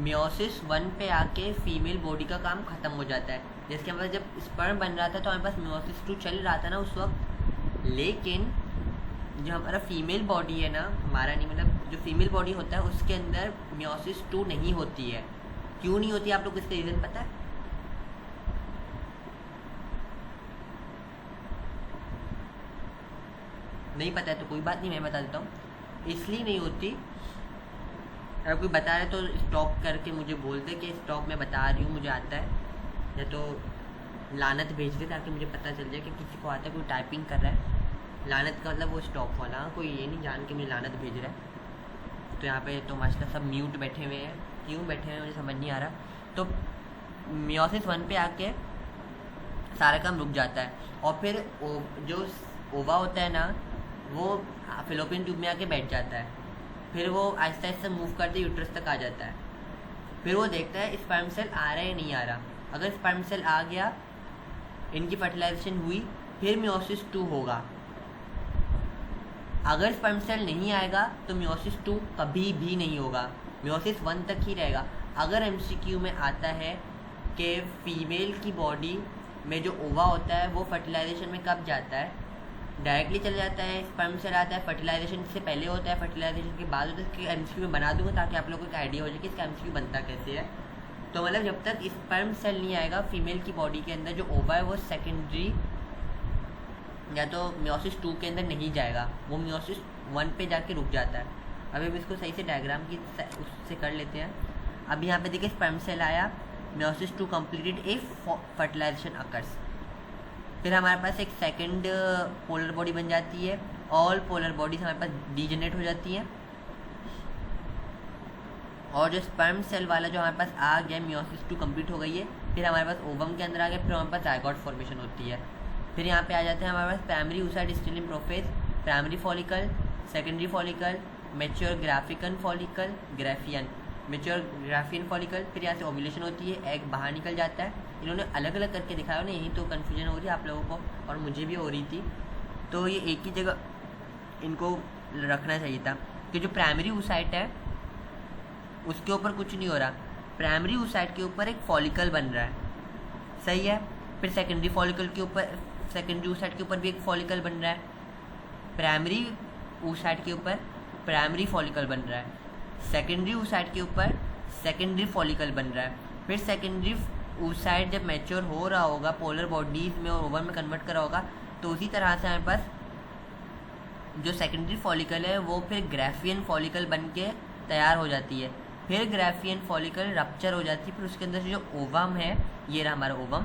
[SPEAKER 1] meiosis 1 पे आके फीमेल बॉडी का काम ख़त्म हो जाता है। जैसे हमारे जब स्पर्म बन रहा था तो हमारे पास meiosis 2 चल रहा था ना उस वक्त, लेकिन जो हमारा फीमेल बॉडी है ना, हमारा नहीं मतलब जो फीमेल बॉडी होता है उसके अंदर meiosis 2 नहीं होती है। क्यों नहीं होती, आप लोग को इसका रीज़न पता है? नहीं पता है तो कोई बात नहीं, मैं बता देता हूँ। इसलिए नहीं होती, अगर कोई बता रहे तो स्टॉप करके मुझे बोल दे कि स्टॉप मैं बता रही हूँ, मुझे आता है, या तो लानत भेज दे ताकि मुझे पता चल जाए कि किसी को आता है, कोई टाइपिंग कर रहा है। लानत का मतलब वो स्टॉप वाला, कोई ये नहीं जान के मुझे लानत भेज रहा है। तो यहाँ पे तो माशाल्लाह सब म्यूट बैठे हुए हैं, क्यों बैठे हुए हैं मुझे समझ नहीं आ रहा। तो meiosis 1 पे आके सारा काम रुक जाता है, और फिर जो ओवा होता है ना, वो फिलोपियन ट्यूब में आके बैठ जाता है। फिर वो आहिस्ता आहिस्ता मूव करते यूट्रस तक आ जाता है। फिर वो देखता है स्पर्म सेल आ रहा है या नहीं आ रहा। अगर स्पर्म सेल आ गया, इनकी फर्टिलाइजेशन हुई, फिर meiosis 2 होगा। अगर स्पर्म सेल नहीं आएगा तो meiosis 2 कभी भी नहीं होगा, meiosis 1 तक ही रहेगा। अगर MCQ में आता है कि फीमेल की बॉडी में जो ओवा होता है वो फर्टिलाइजेशन में कब जाता है, डायरेक्टली चल जाता है, स्पर्म सेल आता है, फर्टिलाइजेशन से पहले होता है, फर्टिलाइजेशन के बाद होता है। इसके MCQ में बना दूंगा ताकि आप लोगों को एक आइडिया हो जाए कि इसका MCQ बनता कैसे है। तो मतलब जब तक स्पर्म सेल नहीं आएगा फीमेल की बॉडी के अंदर, जो ओवा है वो सेकेंडरी या तो meiosis 2 के अंदर नहीं जाएगा, वो meiosis 1 पे जाके रुक जाता है। अभी हम इसको सही से डायग्राम की उससे कर लेते हैं। अभी यहाँ पे देखिए स्पर्म सेल आया, meiosis 2 कंप्लीटेड, ए फर्टिलाइजेशन अकर्स। फिर हमारे पास एक सेकंड पोलर बॉडी बन जाती है, ऑल पोलर बॉडीज हमारे पास डीजेनरेट हो जाती हैं, और जो स्पर्म सेल वाला जो हमारे पास आ गया, meiosis 2 कंप्लीट हो गई है, फिर हमारे पास ओवम के अंदर आ गया, फिर हमारे पास जायगोट फॉर्मेशन होती है। फिर यहाँ पे आ जाते हैं हमारे पास primary oocyte still in prophase, primary follicle, secondary follicle, mature graafian follicle, graafian, mature graafian follicle. फिर यहाँ से ओव्यूलेशन होती है, एग बाहर निकल जाता है। इन्होंने अलग अलग करके दिखाया ना, यही तो कन्फ्यूजन हो रही है आप लोगों को, और मुझे भी हो रही थी। तो ये एक ही जगह इनको रखना चाहिए था कि जो प्राइमरी oocyte है उसके ऊपर कुछ नहीं हो रहा, प्राइमरी oocyte के ऊपर एक फॉलिकल बन रहा है, सही है। फिर सेकेंडरी फॉलिकल के ऊपर, सेकेंडरी oocyte के ऊपर भी एक फॉलिकल बन रहा है, प्राइमरी oocyte के ऊपर प्राइमरी फॉलिकल बन रहा है, सेकेंडरी oocyte के ऊपर सेकेंडरी फॉलिकल बन रहा है। फिर सेकेंडरी oocyte जब मैच्योर हो रहा होगा, पोलर बॉडीज़ में और ओवर में कन्वर्ट करा होगा, तो उसी तरह से हमारे पास जो सेकेंडरी फॉलिकल है वो फिर ग्राफियन फॉलिकल बन के तैयार हो जाती है। फिर ग्राफियन फॉलिकल रप्चर हो जाती है, फिर उसके अंदर से जो ओवम है, ये रहा हमारा ओवम,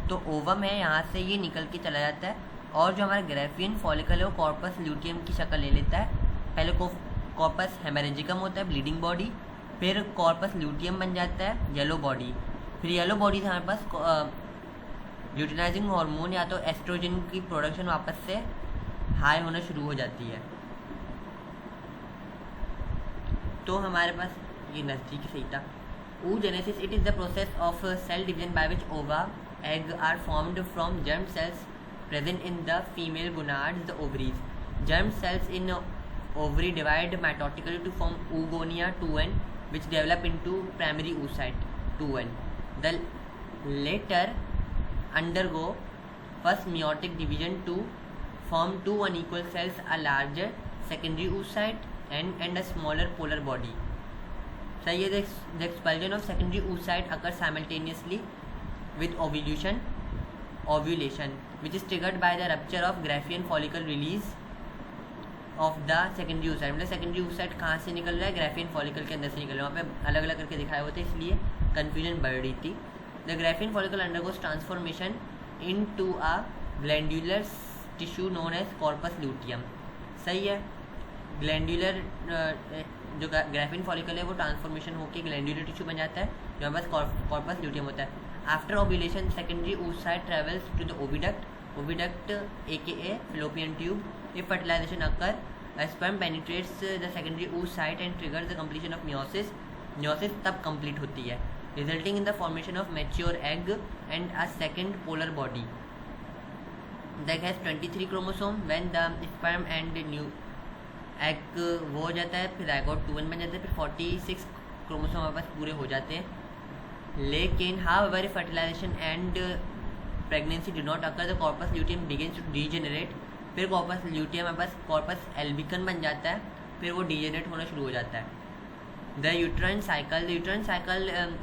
[SPEAKER 1] तो ओवम है यहाँ से ये निकल के चला जाता है, और जो हमारा ग्राफियन फॉलिकल है वो कॉर्पस ल्यूटियम की शक्ल ले लेता है। पहले कॉर्पस हेमरेजिकम होता है, ब्लीडिंग बॉडी, फिर कॉर्पस ल्यूटियम बन जाता है, येलो बॉडी। फिर येलो बॉडी से हमारे पास ल्यूटिनाइजिंग हार्मोन या तो एस्ट्रोजन की प्रोडक्शन वापस से हाई होना शुरू हो जाती है। तो हमारे पास ये नज़दीक सही था। oogenesis, it is the process of cell division by which ova, egg are formed from germ cells present in the female gonads, the ovaries. Germ cells in ovary divide mitotically to form oogonia 2n, which develop into primary oocyte 2n. The later undergo first meiotic division to form two unequal cells, a larger secondary oocyte and a smaller polar body. सही है. The expulsion of secondary oocyte occurs simultaneously with ovulation, which is triggered by the rupture of Graafian follicle release of the secondary oocyte. मतलब secondary oocyte कहाँ से निकल रहा है? Graafian follicle के अंदर से निकल रहा है. वहाँ पे अलग अलग करके दिखाए होते, इसलिए कन्फ्यूजन बढ़ रही थी. The Graafian follicle undergoes transformation into a glandular tissue known as corpus luteum. सही है. ग्लैंडुलर जो ग्राफिन फॉलिकल है वो ट्रांसफॉर्मेशन होकर ग्लैंडुलर टिश्यू बन जाता है, जहाँ पास कॉर्पस ल्यूटियम होता है. After ovulation secondary oocyte travels to the oviduct aka fallopian tube. If fertilization occur, a sperm penetrates the secondary oocyte and triggers the completion of meiosis. Meiosis तब complete होती है, resulting in the formation of mature egg and a second polar body. The egg has 23 chromosome. When the sperm and new egg वो हो जाता है, फिर zygote 2 बन जाता है, फिर 46 क्रोमोसोम हमारे पास पूरे हो जाते हैं. लेकिन however fertilization and pregnancy do not occur, the corpus luteum begins to degenerate. फिर कॉर्पस ल्यूटियम हमारे पास कॉर्पस एल्बिकन बन जाता है, फिर वो डीजेनरेट होना शुरू हो जाता है. The uterine cycle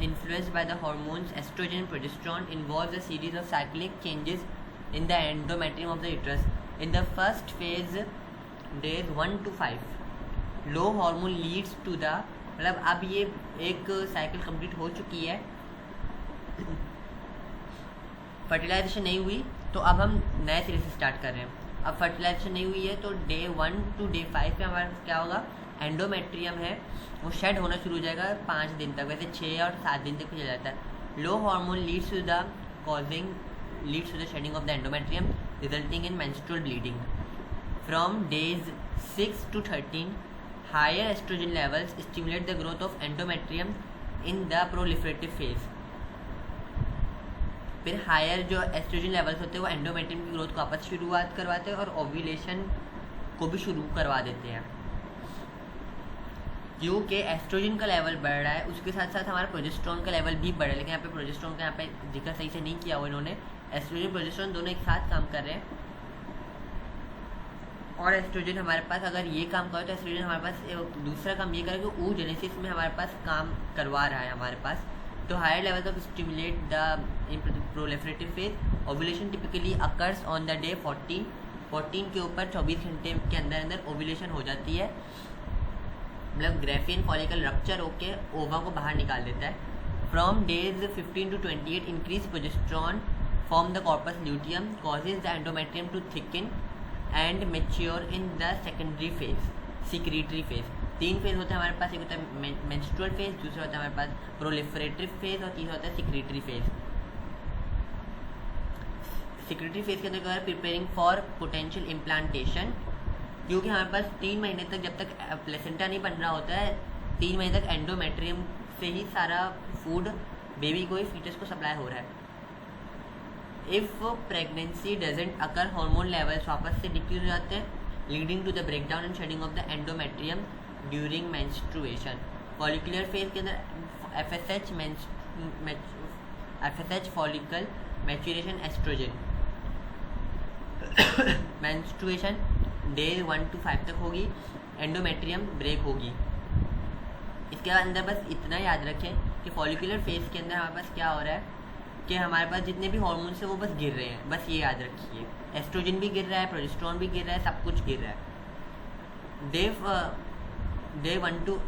[SPEAKER 1] influenced by the hormones estrogen progesterone involves a series of cyclic changes in the endometrium of the uterus. In the first phase days 1 to 5 low hormone leads to the, मतलब अब ये एक cycle complete हो चुकी है, fertilisation नहीं हुई, तो अब हम नए सिरे से स्टार्ट कर रहे हैं. अब फर्टिलाइजेशन नहीं हुई है तो डे 1 to day 5 पे हमारे पास क्या होगा? एंडोमेट्रियम है वो शेड होना शुरू हो जाएगा 5 दिन तक, वैसे 6 और 7 दिन तक चला जाता है. Low hormone leads to the shedding of the endometrium resulting in menstrual bleeding. From days 6 to 13 higher oestrogen levels stimulate the growth of endometrium in the proliferative phase. फिर हायर जो एस्ट्रोजन लेवल्स होते हैं वो endometrium की growth को वापस शुरुआत करवाते हैं और ओव्यूलेशन को भी शुरू करवा देते हैं. क्योंकि एस्ट्रोजन का लेवल बढ़ रहा है, उसके साथ साथ हमारा प्रोजेस्टेरॉन का लेवल भी बढ़ रहा है. लेकिन यहाँ पे प्रोजेस्टेरॉन का यहाँ पे जिक्र सही से नहीं किया हुआ इन्होंने. एस्ट्रोजन प्रोजेस्टेरॉन दोनों एक साथ काम कर रहे हैं, और एस्ट्रोजन हमारे पास अगर ये काम करे तो एस्ट्रोजन हमारे पास दूसरा काम ये करेगा कि oogenesis में हमारे पास काम करवा रहा है हमारे पास. तो higher levels of stimulate the in proliferative phase. Ovulation typically occurs on the day 14 के ऊपर 24 घंटे के अंदर ओव्यूलेशन हो जाती है. मतलब ग्राफियन फॉलिकल रप्चर होके ओवा को बाहर निकाल देता है. From days 15 to 28 increase progesterone form the corpus luteum causes the endometrium to thicken and mature in the secondary phase, secretory phase. 3 phase होता है हमारे पास. एक होता है मेंस्ट्रुअल फेज, दूसरा होता है हमारे पास प्रोलिफरेटिव फेज, और तीसरा होता है सिक्रीटरी फेज. सिक्रीटरी फेज के अंदर क्या है? Preparing for potential implantation. क्योंकि हमारे पास 3 महीने तक, जब तक प्लेसेंटा नहीं बन रहा होता है, 3 महीने तक एंडोमेट्रियम से ही सारा फूड बेबी को, फीटस को सप्लाई हो रहा है. If pregnancy doesn't occur, hormone levels वापस से डिक्रीज हो जाते हैं, leading to the breakdown and shedding of the endometrium during menstruation. Follicular phase के अंदर FSH follicle maturation estrogen. Menstruation day 1 to 5 तक होगी, एंडोमेट्रियम ब्रेक होगी. इसके अंदर बस इतना याद रखें कि फॉलिकुलर फेज के अंदर हमारे पास क्या हो रहा है कि हमारे पास जितने भी हार्मोन्स हैं वो बस गिर रहे हैं. बस ये याद रखिए, एस्ट्रोजन भी गिर रहा है, प्रोजेस्टेरॉन भी गिर रहा है, सब कुछ गिर रहा है. डे 1 to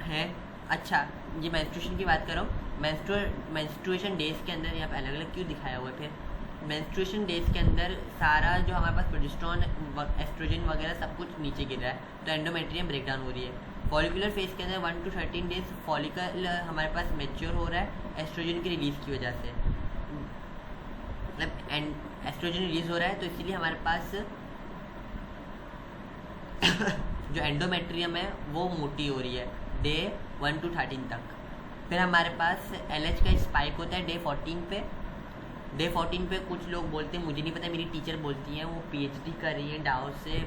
[SPEAKER 1] है. अच्छा, ये मेंस्ट्रुएशन की बात कर रहा हूँ. मेंस्ट्रुएशन डेज के अंदर यहाँ पे अलग अलग क्यों दिखाया हुआ है? फिर मेंस्ट्रुएशन डेज के अंदर सारा जो हमारे पास प्रोजेस्टेरॉन, एस्ट्रोजन वगैरह सब कुछ नीचे गिर रहा है, तो एंडोमेट्रियम ब्रेकडाउन हो रही है. फॉलिकुलर फेज के अंदर 1 to 13 डेज फॉलिकल हमारे पास मेच्योर हो रहा है एस्ट्रोजन की रिलीज की वजह से. मतलब एस्ट्रोजन रिलीज हो रहा है, तो इसीलिए हमारे पास जो एंडोमेट्रियम है वो मोटी हो रही है डे 1 to 13 तक. फिर हमारे पास LH का स्पाइक होता है डे 14 पे. डे 14 पे कुछ लोग बोलते हैं, मुझे नहीं पता, मेरी टीचर बोलती हैं, वो PhD कर रही है डाउ से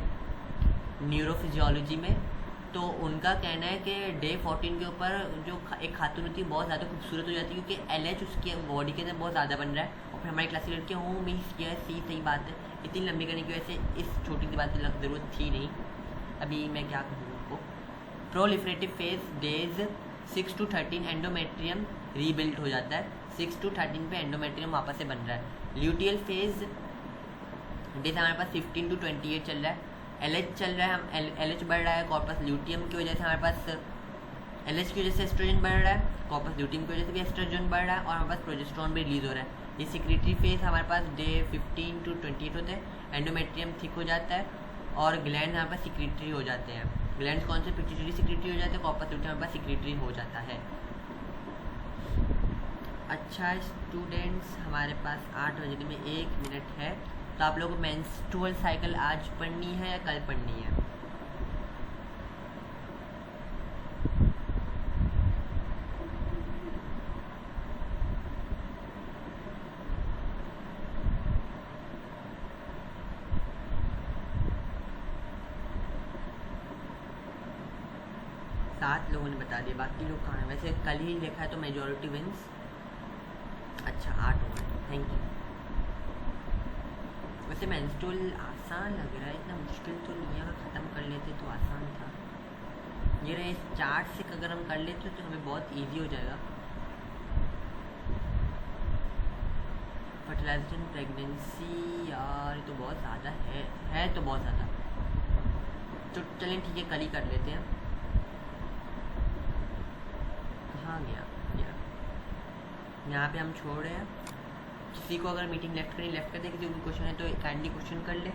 [SPEAKER 1] न्यूरोफिजियोलॉजी में, तो उनका कहना है कि डे 14 के ऊपर जो एक खातून होती है बहुत ज़्यादा खूबसूरत हो जाती है, क्योंकि LH उसकी बॉडी के अंदर बहुत ज़्यादा बन रहा है। और फिर हमारी क्लास लड़कियाँ हों मीन्स यह सही बात है, इतनी लंबी करने की वजह से इस छोटी सी बात की ज़रूरत थी नहीं। अभी मैं क्या कहूँ उनको। Proliferative phase days 6 to 13 endometrium rebuilt हो जाता है, 6 to 13 पे एंडोमेट्रियम वापस से बन रहा है। ल्यूटियल फेज डेज हमारे पास 15 to 28 चल रहा है। LH चल रहा है, हम LH बढ़ रहा है कॉर्पस ल्यूटियम की वजह से, हमारे पास LH की वजह से एस्ट्रोजन बढ़ रहा है, कॉर्पस ल्यूटियम की वजह से भी एस्ट्रोजन बढ़ रहा है, और हमारे पास प्रोजेस्टेरॉन भी रिलीज हो रहा है। ये सिक्रेटरी फेज हमारे पास डे 15 to 28 होते हैं, एंडोमेट्रियम थिक हो जाता है और ग्लैंड हमारे पास सिक्रेटरी हो जाते हैं। ग्लैंड कौन से पिट्यूटरी सिक्रेटरी हो जाते हैं, कॉर्पस ल्यूटियम हमारे पास सिक्रेटरी हो जाता है। अच्छा स्टूडेंट्स, हमारे पास 8 बजने में 1 मिनट है, तो आप लोगों को मेंस्ट्रुअल साइकिल आज पढ़नी है या कल पढ़नी है? सात लोगों ने बता दिया, बाकी लोग कहाँ हैं? वैसे कल ही लिखा है तो मेजॉरिटी विंस। अच्छा 8 हो गए, थैंक यू। वैसे मेंस्ट्रुअल आसान लग रहा है, इतना मुश्किल तो नहीं है, अगर ख़त्म कर लेते तो आसान था। ये रहे इस चार्ट से अगर हम कर लेते तो हमें बहुत इजी हो जाएगा। फर्टिलाइजेशन प्रेगनेंसी यार ये तो बहुत ज़्यादा है तो बहुत ज़्यादा। तो चलें ठीक है, कल ही कर लेते हैं। कहाँ गया यहाँ पे हम छोड़ रहे हैं। किसी को अगर मीटिंग लेफ्ट कर दे, किसी को क्वेश्चन है तो काइंडली क्वेश्चन कर ले।